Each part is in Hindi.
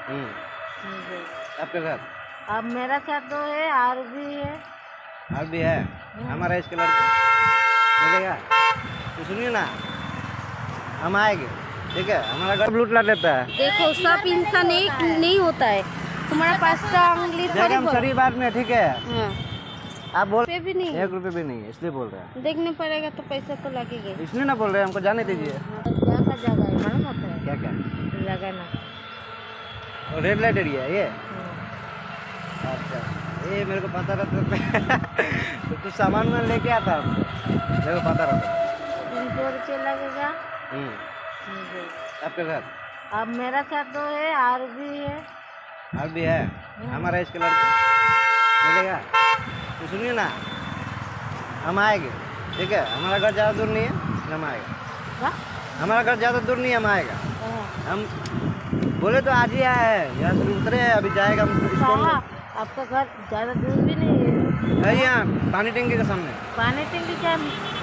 हम्म, जी। आपके साथ अब मेरा साथ तो है और भी है। और भी है हमारा इसके लड़के मिलेगा तो सुनिए ना, हम आएंगे ठीक है। हमारा घर लूट ला लेता है। देखो सब इंसान एक नहीं होता है। तुम्हारा 5टा उंगली थोड़ी हम सही बात में ठीक है। हाँ। आप बोल पे भी नहीं 1 रुपये भी नहीं है इसलिए बोल रहे हैं। देखने पड़ेगा तो पैसा तो लगेगा। इसलिए ना बोल रहे हैं, हमको जाने दीजिए। क्या का जगह है मालूम होता है क्या क्या लगाना। और रेड लाइट एरिया है ये। हाँ। अच्छा ये मेरे को पता रहता तो कुछ सामान में लेके आता मेरे को पता रहता। 300 रुपये लगेगा। जी। आपके साथ अब मेरा साथ तो है और भी है। और भी है हमारा इसके लड़के मिलेगा तो सुनिए ना, हम आएंगे ठीक है। हमारा घर ज़्यादा दूर नहीं है, हम आएगा। हाँ? हमारा घर ज़्यादा दूर नहीं है, हम आएगा। हाँ। हम बोले तो आज ही आए हैं, यहाँ से उतरे हैं, अभी जाएगा हम स्कूल। आपका घर ज़्यादा दूर भी नहीं है। यहाँ पानी टंकी के सामने। पानी टंकी के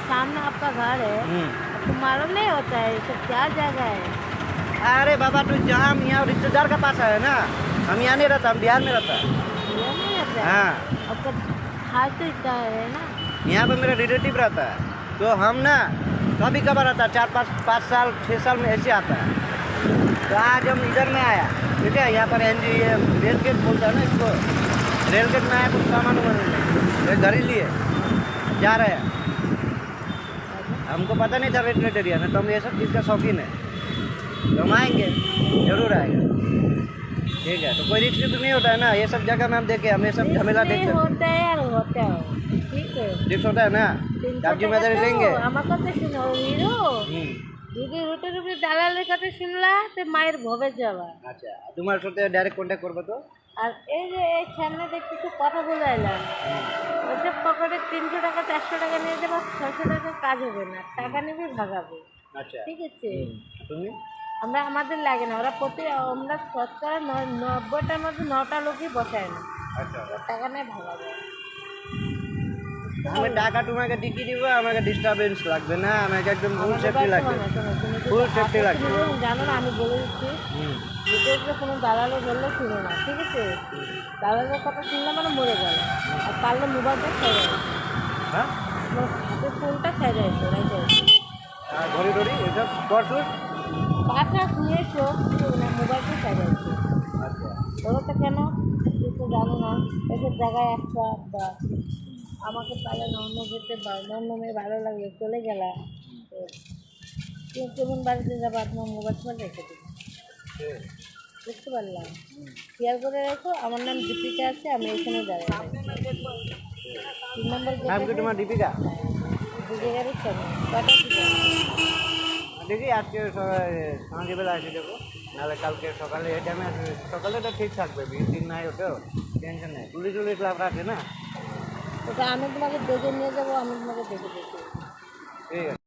सामने आपका घर है। आपको मालूम नहीं होता है ये सब क्या जगह है। अरे बाबा तू जहाँ हम यहाँ रिश्तेदार का पास है ना, हम यहाँ नहीं रहता, हम बिहार में रहता है। ये नहीं रहता है। हाँ आपका हाथ तो इतना है ना। यहाँ पे मेरा रिलेटिव रहता है, तो हम ना कभी कभार आता है, 4-5 साल 6 साल में ऐसे आता है। तो आज हम इधर में आया ठीक है। यहाँ पर एनजी ये रेल गेट बोलता है ना इसको, रेल गेट में आया कुछ सामान वामान घर ही लिए जा रहे हैं। हमको पता नहीं था रेड लाइट एरिया में, तो हम ये सब चीज़ का शौकीन है, तो हम आएंगे जरूर आएंगे ठीक है। तो कोई रिस्क भी नहीं होता है ना, ये सब जगह में हम देखे, हम ये सब झमेला देख सकते होता है यार, होता है ठीक है। रिस्क होता है ना, आप जिम्मेदारी लेंगे। আমার কথা শুনো হিরো যদি রুটে রুটে দালালের কথা শুনলা তো মায়ের ভবে যাবা। আচ্ছা তোমার সাথে ডাইরেক্ট কন্ট্যাক্ট করবো তো। আর এই যে এই সামনে দেখতেছি কথা বলাইলাম, ওসব পকেটে 300 টাকা 400 টাকা নিয়ে যাবো, 600 টাকা কাজ হবে না, টাকা নেবে ভাগাবে। আচ্ছা ঠিক আছে। তুমি আমরা আমাদের লাগে না, ওরা আমরা শতকরা 90টার মধ্যে 9টা লোকই বসায় না। আচ্ছা টাকা নেই ভাগাবে। আমি টাকা তোমাকে টিকি দিব, আমাকে ডিস্টারবেন্স লাগবে না, আমাকে একদম ফুল সেফটি লাগবে, ফুল সেফটি লাগবে। জানো না আমি বলে দিচ্ছি, ভিতরে কোনো দালালে বললে শুনো না ঠিক আছে। দালালের কথা শুনলে মানে মরে গেল। আর পারলে মোবাইলটা খেয়ে যাবে। হ্যাঁ হাতের ফোনটা খেয়ে যাইতো রাইতে আর ঘড়ি টড়ি এসব পরশুর। পাশা শুনেছো না, মোবাইলটা খেয়ে যাইতো। আচ্ছা বলো তো কেন তুই তো জানো না। এসব জায়গায় একটা বা আমাকে পালে অন্য যেতে অন্য মেয়ে ভালো লাগলো চলে গেলা, তো কেমন বাড়িতে যাবো আপনার মোবাইল ফোন রেখে দেবো। বুঝতে পারলাম। শেয়ার করে রাখো, আমার নাম দীপিকা আছে, আমি এখানে যাবো। 3 নম্বর নাম কি তোমার? দীপিকা। জায়গারই কেন কটা দেখি আজকে সন্ধ্যেবেলা আসে দেবো, নাহলে কালকে সকালে এই টাইমে আসবে। সকালে তো ঠিক থাকবে, দিন নাই ওটাও টেনশন নেই। পুলিশ টুলিশ লাভ রাখে না। ওটা আমি তোমাকে দেখে নিয়ে যাবো, আমি তোমাকে দেখে দেখি। ঠিক আছে।